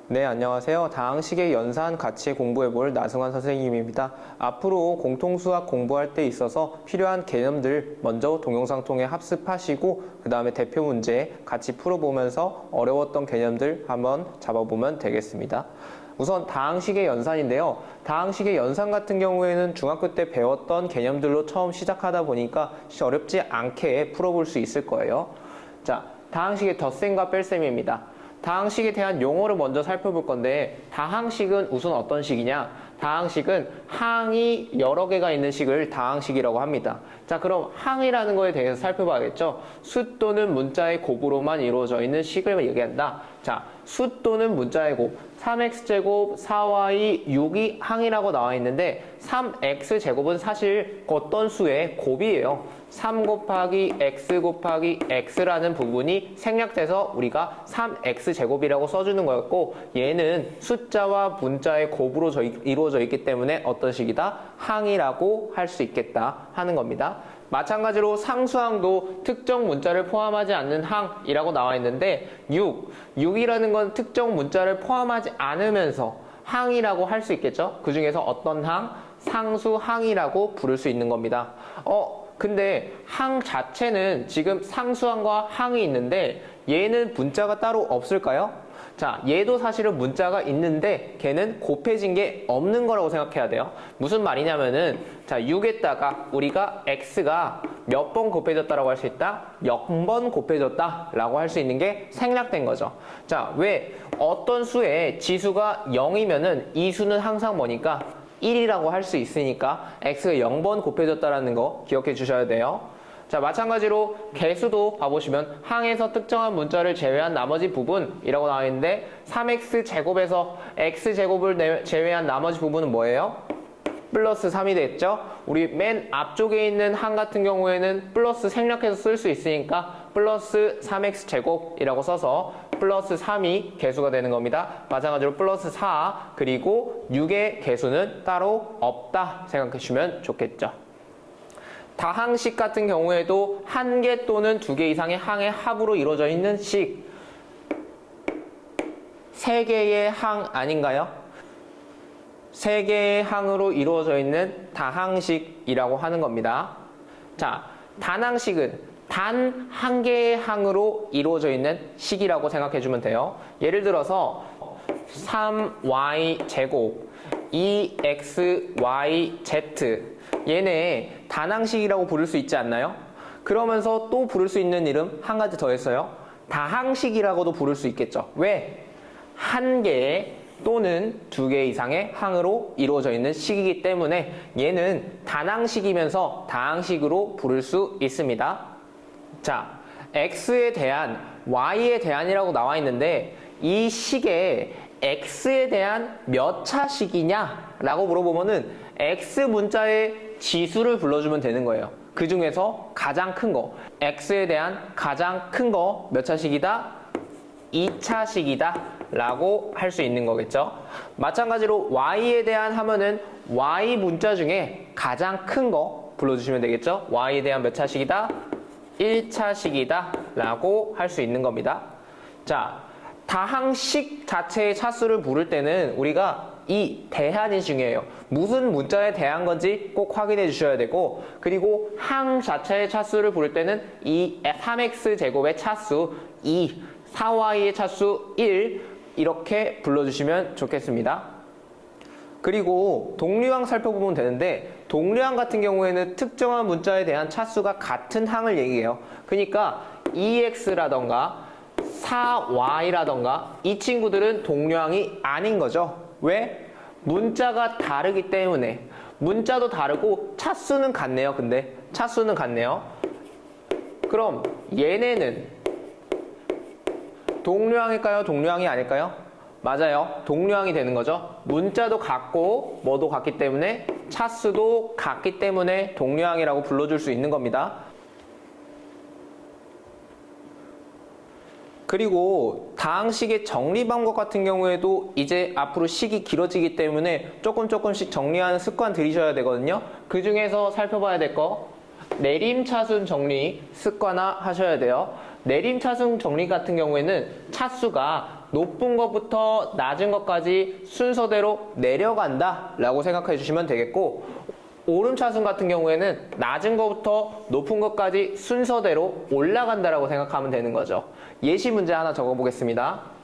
네, 안녕하세요. 다항식의 연산 같이 공부해볼 나승환 선생님입니다. 앞으로 공통수학 공부할 때 있어서 필요한 개념들 먼저 동영상 통해 합습하시고 그 다음에 대표 문제 같이 풀어보면서 어려웠던 개념들 한번 잡아보면 되겠습니다. 우선 다항식의 연산인데요. 다항식의 연산 같은 경우에는 중학교 때 배웠던 개념들로 처음 시작하다 보니까 어렵지 않게 풀어볼 수 있을 거예요. 자, 다항식의 덧셈과 뺄셈입니다. 다항식에 대한 용어를 먼저 살펴볼 건데, 다항식은 우선 어떤 식이냐? 다항식은 항이 여러 개가 있는 식을 다항식이라고 합니다. 자, 그럼 항이라는 거에 대해서 살펴봐야겠죠? 수 또는 문자의 곱으로만 이루어져 있는 식을 얘기한다. 자, 수 또는 문자의 곱, 3x제곱, 4y, 6이 항이라고 나와 있는데 3x제곱은 사실 어떤 수의 곱이에요. 3 곱하기 x 곱하기 x라는 부분이 생략돼서 우리가 3x제곱이라고 써주는 거였고, 얘는 숫자와 문자의 곱으로 이루어져 있기 때문에 어떤 식이다? 항이라고 할 수 있겠다 하는 겁니다. 마찬가지로 상수항도 특정 문자를 포함하지 않는 항이라고 나와 있는데 6이라는 건 특정 문자를 포함하지 않으면서 항이라고 할 수 있겠죠? 그 중에서 어떤 항? 상수항이라고 부를 수 있는 겁니다. 근데 항 자체는 지금 상수항과 항이 있는데 얘는 문자가 따로 없을까요? 자, 얘도 사실은 문자가 있는데 걔는 곱해진 게 없는 거라고 생각해야 돼요. 무슨 말이냐면은, 자, 6에다가 우리가 x가 몇 번 곱해졌다라고 할 수 있다? 0번 곱해졌다라고 할 수 있는 게 생략된 거죠. 자, 왜? 어떤 수의 지수가 0이면은 이 수는 항상 뭐니까 1이라고 할 수 있으니까 x가 0번 곱해졌다라는 거 기억해 주셔야 돼요. 자, 마찬가지로 개수도 봐보시면 항에서 특정한 문자를 제외한 나머지 부분이라고 나와 있는데 3x제곱에서 x제곱을 제외한 나머지 부분은 뭐예요? 플러스 3이 됐죠? 우리 맨 앞쪽에 있는 항 같은 경우에는 플러스 생략해서 쓸 수 있으니까 플러스 3x제곱이라고 써서 플러스 3이 개수가 되는 겁니다. 마찬가지로 플러스 4 그리고 6의 개수는 따로 없다 생각해 주시면 좋겠죠. 다항식 같은 경우에도 한 개 또는 두 개 이상의 항의 합으로 이루어져 있는 식, 세 개의 항 아닌가요? 세 개의 항으로 이루어져 있는 다항식이라고 하는 겁니다. 자, 단항식은 단 한 개의 항으로 이루어져 있는 식이라고 생각해 주면 돼요. 예를 들어서 3y제곱 2xyz, 얘네 단항식이라고 부를 수 있지 않나요? 그러면서 또 부를 수 있는 이름 한 가지 더 했어요. 다항식이라고도 부를 수 있겠죠. 왜? 한 개 또는 두 개 이상의 항으로 이루어져 있는 식이기 때문에 얘는 단항식이면서 다항식으로 부를 수 있습니다. 자, x에 대한 y에 대한이라고 나와 있는데 이 식에 x에 대한 몇 차식이냐 라고 물어보면은 x 문자의 지수를 불러주면 되는 거예요. 그 중에서 가장 큰 거, x에 대한 가장 큰 거 몇 차식이다? 2차식이다 라고 할 수 있는 거겠죠. 마찬가지로 y에 대한 하면은 y 문자 중에 가장 큰 거 불러주시면 되겠죠. y에 대한 몇 차식이다? 1차식이다 라고 할 수 있는 겁니다. 자, 다항식 자체의 차수를 부를 때는 우리가 이 대한이 중요해요. 무슨 문자에 대한 건지 꼭 확인해 주셔야 되고, 그리고 항 자체의 차수를 부를 때는 이 3x제곱의 차수 2, 4y의 차수 1 이렇게 불러주시면 좋겠습니다. 그리고 동류항 살펴보면 되는데, 동류항 같은 경우에는 특정한 문자에 대한 차수가 같은 항을 얘기해요. 그러니까 2x라던가 4y라던가 이 친구들은 동류항이 아닌 거죠. 왜? 문자가 다르기 때문에. 문자도 다르고 차수는 같네요. 근데 차수는 같네요. 그럼 얘네는 동류항일까요? 동류항이 아닐까요? 맞아요. 동류항이 되는 거죠. 문자도 같고 뭐도 같기 때문에 차수도 같기 때문에 동류항이라고 불러줄 수 있는 겁니다. 그리고 다항식의 정리 방법 같은 경우에도 이제 앞으로 식이 길어지기 때문에 조금씩 정리하는 습관 들이셔야 되거든요. 그 중에서 살펴봐야 될 거, 내림차순 정리 습관화 하셔야 돼요. 내림차순 정리 같은 경우에는 차수가 높은 것부터 낮은 것까지 순서대로 내려간다 라고 생각해 주시면 되겠고, 오름차순 같은 경우에는 낮은 것부터 높은 것까지 순서대로 올라간다라고 생각하면 되는 거죠. 예시 문제 하나 적어보겠습니다.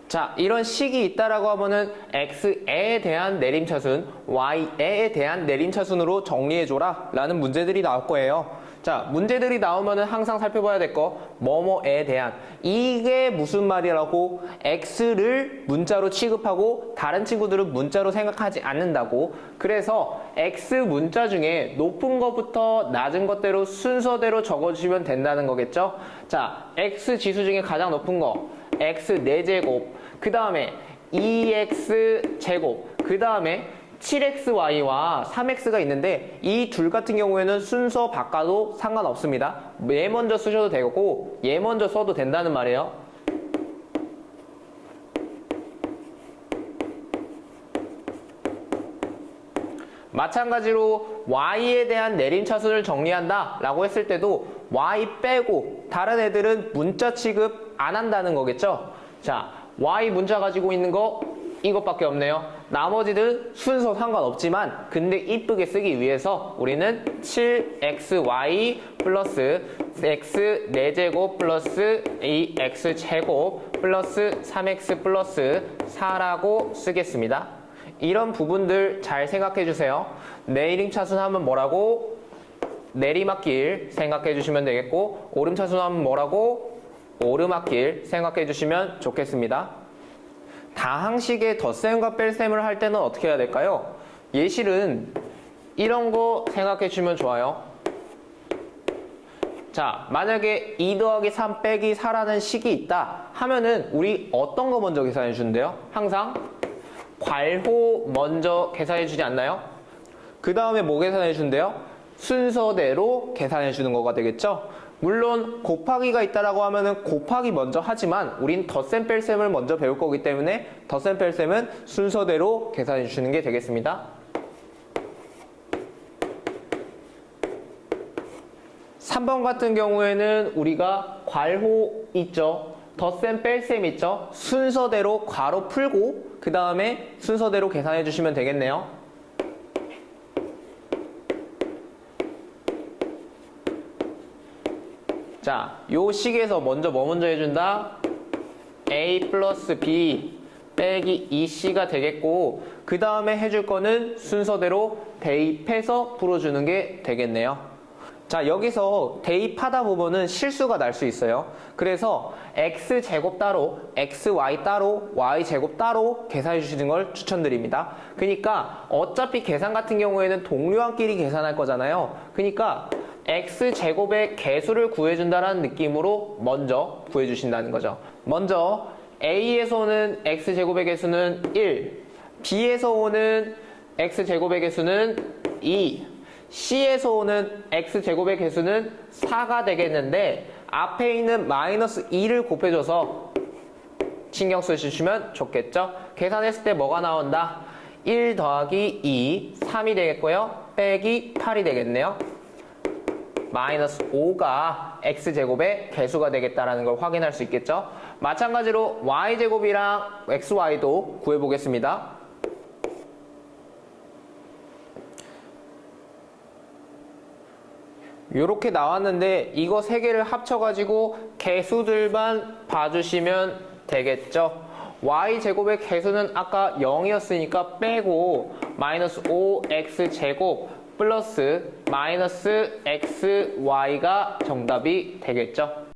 자, 이런 식이 있다라고 하면은 x에 대한 내림차순, y에 대한 내림차순으로 정리해줘라 라는 문제들이 나올 거예요. 자, 문제들이 나오면은 항상 살펴봐야 될 거, 뭐뭐에 대한, 이게 무슨 말이라고 x를 문자로 취급하고 다른 친구들은 문자로 생각하지 않는다고. 그래서 x 문자 중에 높은 것부터 낮은 것대로 순서대로 적어주시면 된다는 거겠죠. 자, x 지수 중에 가장 높은 거 x 4제곱, 그 다음에 2x제곱, 그 다음에 7xy와 3x가 있는데 이 둘 같은 경우에는 순서 바꿔도 상관없습니다. 얘 먼저 쓰셔도 되고 얘 먼저 써도 된다는 말이에요. 마찬가지로 y에 대한 내림차순을 정리한다 라고 했을 때도 y 빼고 다른 애들은 문자 취급 안 한다는 거겠죠. 자, y 문자 가지고 있는 거 이것밖에 없네요. 나머지는 순서 상관없지만 근데 이쁘게 쓰기 위해서 우리는 7xy 플러스 x 4제곱 플러스 2x제곱 플러스 3x 플러스 4라고 쓰겠습니다. 이런 부분들 잘 생각해 주세요. 내림차순 하면 뭐라고? 내리막길 생각해 주시면 되겠고, 오름차순 하면 뭐라고? 오르막길 생각해 주시면 좋겠습니다. 다항식의 덧셈과 뺄셈을 할 때는 어떻게 해야 될까요? 예실은 이런 거 생각해 주면 좋아요. 자, 만약에 2 더하기 3 빼기 4라는 식이 있다 하면은 우리 어떤 거 먼저 계산해 주는데요? 항상 괄호 먼저 계산해 주지 않나요? 그 다음에 뭐 계산해 주는데요? 순서대로 계산해 주는 거가 되겠죠? 물론 곱하기가 있다라고 하면은 곱하기 먼저 하지만 우린 덧셈 뺄셈을 먼저 배울 거기 때문에 덧셈 뺄셈은 순서대로 계산해 주시는 게 되겠습니다. 3번 같은 경우에는 우리가 괄호 있죠? 덧셈 뺄셈 있죠? 순서대로 괄호 풀고 그 다음에 순서대로 계산해 주시면 되겠네요. 자, 요 식에서 먼저 뭐 먼저 해준다? a 플러스 b 빼기 2c가 되겠고 그 다음에 해줄 거는 순서대로 대입해서 풀어주는 게 되겠네요. 자, 여기서 대입하다 보면은 실수가 날 수 있어요. 그래서 x제곱 따로, xy 따로, y제곱 따로 계산해 주시는 걸 추천드립니다. 그러니까 어차피 계산 같은 경우에는 동료한끼리 계산할 거잖아요. 그러니까 x제곱의 개수를 구해준다는 느낌으로 먼저 구해주신다는 거죠. 먼저 a에서 오는 x제곱의 개수는 1, b에서 오는 x제곱의 개수는 2, C에서 오는 x제곱의 개수는 4가 되겠는데 앞에 있는 마이너스 2를 곱해줘서 신경 쓰시면 좋겠죠? 계산했을 때 뭐가 나온다? 1 더하기 2, 3이 되겠고요. 빼기 8이 되겠네요. 마이너스 5가 x제곱의 개수가 되겠다는 걸 확인할 수 있겠죠? 마찬가지로 y제곱이랑 xy도 구해보겠습니다. 요렇게 나왔는데 이거 세 개를 합쳐가지고 개수들만 봐주시면 되겠죠. y제곱의 개수는 아까 0이었으니까 빼고 마이너스 5x제곱 플러스 마이너스 xy가 정답이 되겠죠.